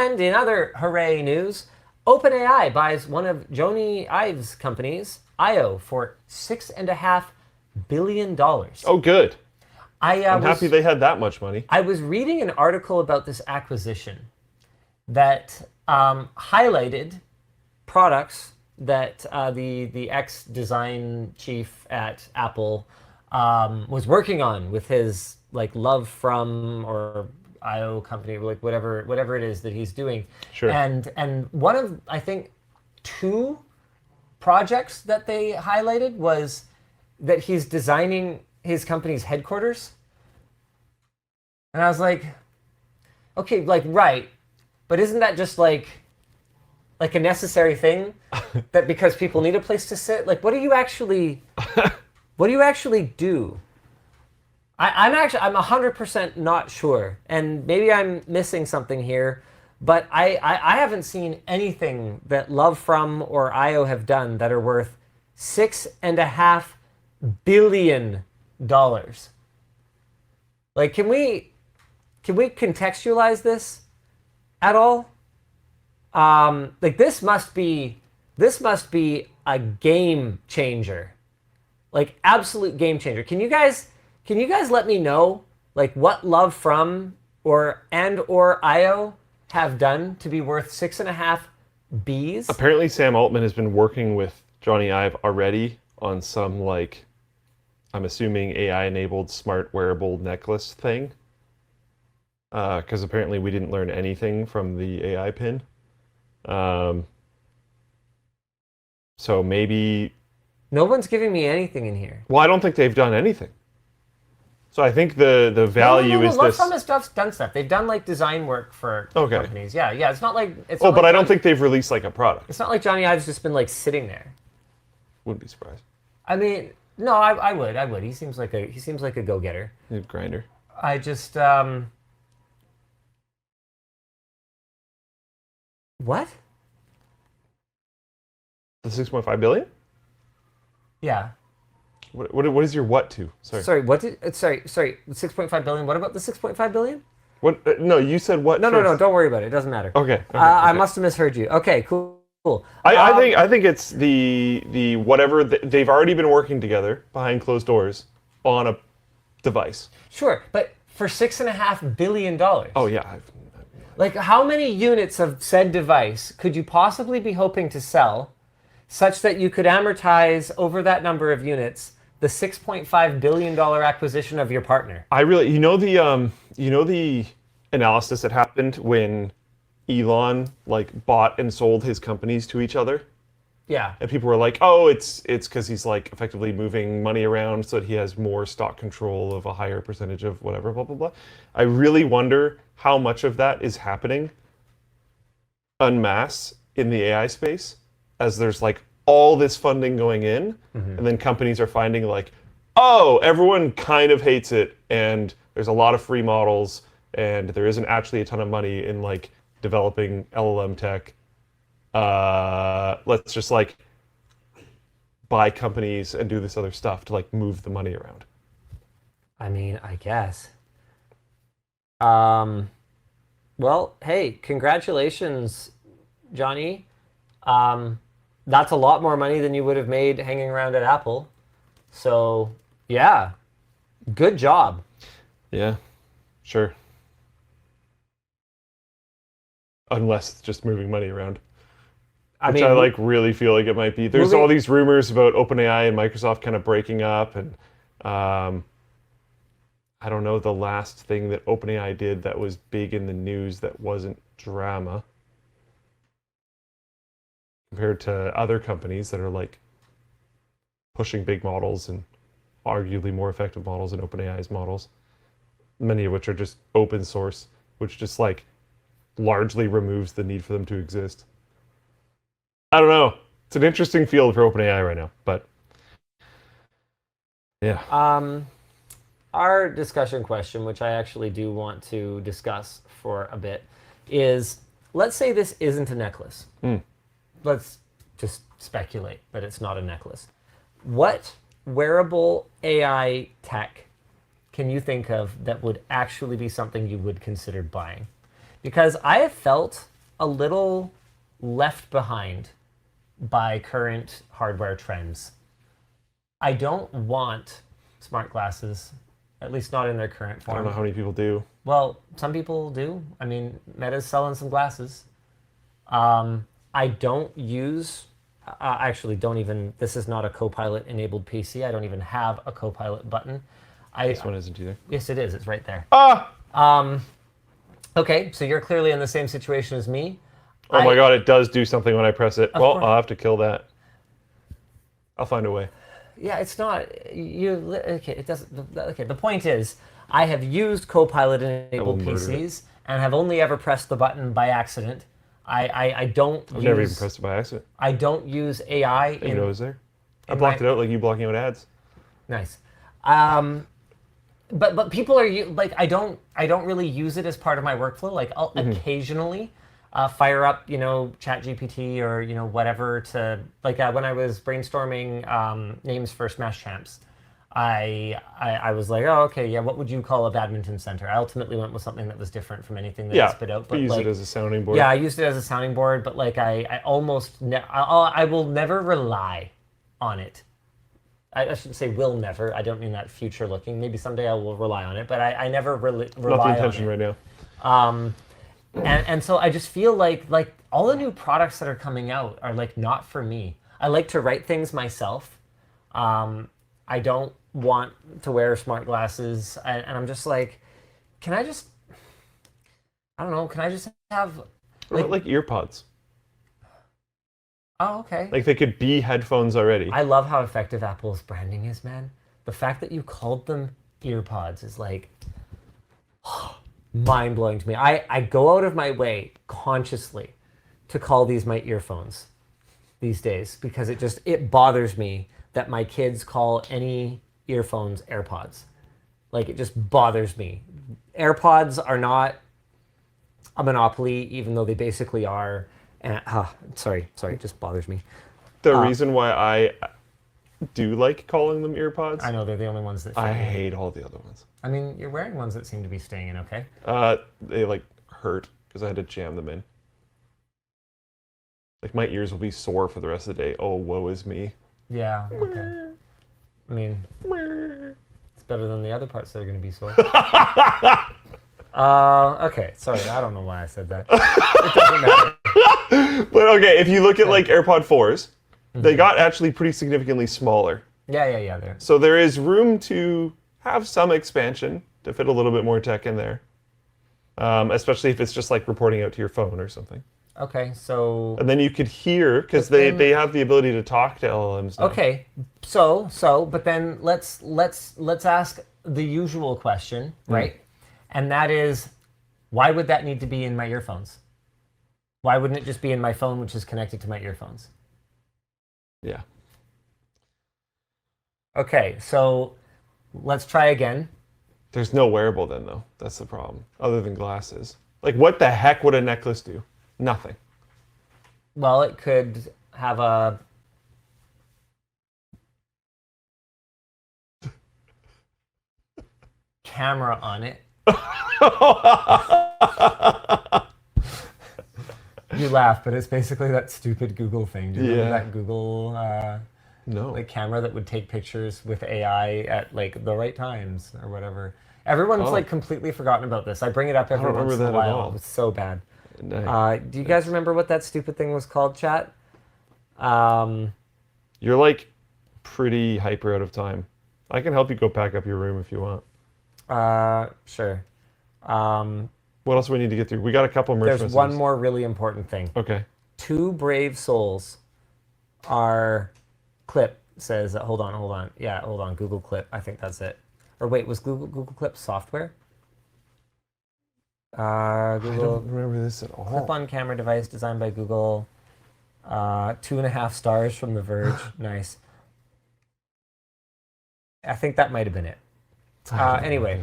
And in other hooray news, OpenAI buys one of Jony Ive's companies, IO, for $6.5 billion. Oh, good. I'm happy they had that much money. I was reading an article about this acquisition that highlighted products that the ex-design chief at Apple was working on with his love from or IO company, whatever it is that he's doing. Sure. And one of, I think, two projects that they highlighted was that he's designing his company's headquarters. And I was like, okay, right, but isn't that just like a necessary thing that because people need a place to sit? What do you actually do? I'm 100% not sure, and maybe I'm missing something here, but I haven't seen anything that Love From or IO have done that are worth $6.5 billion. Can we contextualize this at all? This must be a game changer, absolute game changer. Can you guys let me know what Love From or IO have done to be worth 6.5 Bs? Apparently, Sam Altman has been working with Johnny Ive already on some I'm assuming AI-enabled smart wearable necklace thing. Because apparently we didn't learn anything from the AI pin. So maybe... No one's giving me anything in here. Well, I don't think they've done anything. So I think the value is Love this... From has done stuff. They've done design work for companies. Yeah. It's not like... but I don't think they've released a product. It's not like Johnny Ive's just been sitting there. Wouldn't be surprised. I mean, no, I would. He seems like a go-getter. He's a grinder. I just... What? The 6.5 billion? Yeah. What is your what to? Sorry. Sorry. Sorry. The 6.5 billion. What about the 6.5 billion? What? No, you said what? No. Don't worry about it. It doesn't matter. Okay. I must have misheard you. Okay. Cool. I think it's the whatever they've already been working together behind closed doors on a device. Sure, but for $6.5 billion. Oh yeah. How many units of said device could you possibly be hoping to sell, such that you could amortize over that number of units the $6.5 billion acquisition of your partner? The analysis that happened when Elon bought and sold his companies to each other. Yeah. And people were like, oh, it's because he's effectively moving money around so that he has more stock control of a higher percentage of whatever, blah, blah, blah. I really wonder how much of that is happening en masse in the AI space as there's all this funding going in, and then companies are finding oh, everyone kind of hates it, and there's a lot of free models, and there isn't actually a ton of money in developing LLM tech. Let's just buy companies and do this other stuff to move the money around. I mean, I guess. Well, hey, congratulations, Johnny. That's a lot more money than you would have made hanging around at Apple. So, yeah, good job. Yeah, sure. Unless it's just moving money around. I really feel like it might be. There's all these rumors about OpenAI and Microsoft kind of breaking up, and I don't know the last thing that OpenAI did that was big in the news that wasn't drama compared to other companies that are pushing big models and arguably more effective models than OpenAI's models, many of which are just open source, which just largely removes the need for them to exist. I don't know. It's an interesting field for OpenAI right now, but yeah. Our discussion question, which I actually do want to discuss for a bit, is let's say this isn't a necklace. Let's just speculate that it's not a necklace. What wearable AI tech can you think of that would actually be something you would consider buying? Because I have felt a little left behind by current hardware trends. I don't want smart glasses, at least not in their current I form. don't know how many people do. Well, some people do. I mean, Meta's selling some glasses. I don't use, actually don't even, this is not a Copilot enabled PC. I don't even have a Copilot button. This one isn't either. Yes, it is. It's right there. Ah! Okay, so you're clearly in the same situation as me. Oh my god, it does do something when I press it. Well, course. I'll have to kill that. I'll find a way. Yeah, it's not, okay, it doesn't, okay, the point is, I have used Copilot enabled murder PCs and have only ever pressed the button by accident. I don't I've never even pressed it by accident. I don't use AI I didn't even know it was there. I in blocked my- it out like you blocking out ads. Nice. But people are like, I don't really use it as part of my workflow. Like I'll occasionally fire up, ChatGPT or whatever to like when I was brainstorming names for Smash Champs, I was like, oh okay, yeah, what would you call a badminton center? I ultimately went with something that was different from anything that I spit out. But use like, it as a sounding board. yeah, I used it as a sounding board, but like I almost I will never rely on it. I shouldn't say will never. I don't mean that future looking. Maybe someday I will rely on it, but I never rely Not the intention on it. right now. And so I just feel like all the new products that are coming out are like not for me. I like to write things myself. I don't want to wear smart glasses, and I'm just like, can I just? I don't know. Can I just have? What about like earpods? Oh, okay. Like they could be headphones already. I love how effective Apple's branding is, man. The fact that you called them earpods is like mind-blowing to me. I go out of my way consciously to call these my earphones these days because it bothers me that my kids call any earphones AirPods. Like it just bothers me. AirPods are not a monopoly, even though they basically are. And, sorry, it just bothers me. The reason why I do like calling them earpods, I know they're the only ones that fit I me. hate all the other ones. I mean, you're wearing ones that seem to be staying in okay. They like hurt because I had to jam them in. Like my ears will be sore for the rest of the day. Oh, woe is me. Yeah, okay. I mean, it's better than the other parts that are going to be sore. Okay, sorry, I don't know why I said that. It doesn't matter. But okay, if you look at like AirPod 4s, they got actually pretty significantly smaller. Yeah, there. So there is room to have some expansion to fit a little bit more tech in there. Especially if it's just like reporting out to your phone or something. Okay, so... And then you could hear, because they have the ability to talk to LLMs now. Okay, but then let's ask the usual question, right? And that is, why would that need to be in my earphones? Why wouldn't it just be in my phone, which is connected to my earphones? Yeah. Okay, so let's try again. There's no wearable then, though. That's the problem. Other than glasses. Like, what the heck would a necklace do? Nothing. Well, it could have a... camera on it. You laugh, but it's basically that stupid Google thing. Do you remember that Google No. like camera that would take pictures with AI at like the right times or whatever? Everyone's like completely forgotten about this. I bring it up every once in a while. It was so bad. Nice. Do you guys remember what that stupid thing was called, chat? You're like pretty hyper out of time. I can help you go pack up your room if you want. Sure. What else do we need to get through? We got a couple merch There's messages. one more really important thing. Okay. Two brave souls are clip says hold on. Yeah, hold on. Google Clip. I think that's it. Or wait, was Google Clip software? Google I don't remember this at all. clip-on camera device designed by Google. 2.5 stars from The Verge. Nice. I think that might have been it. Anyway,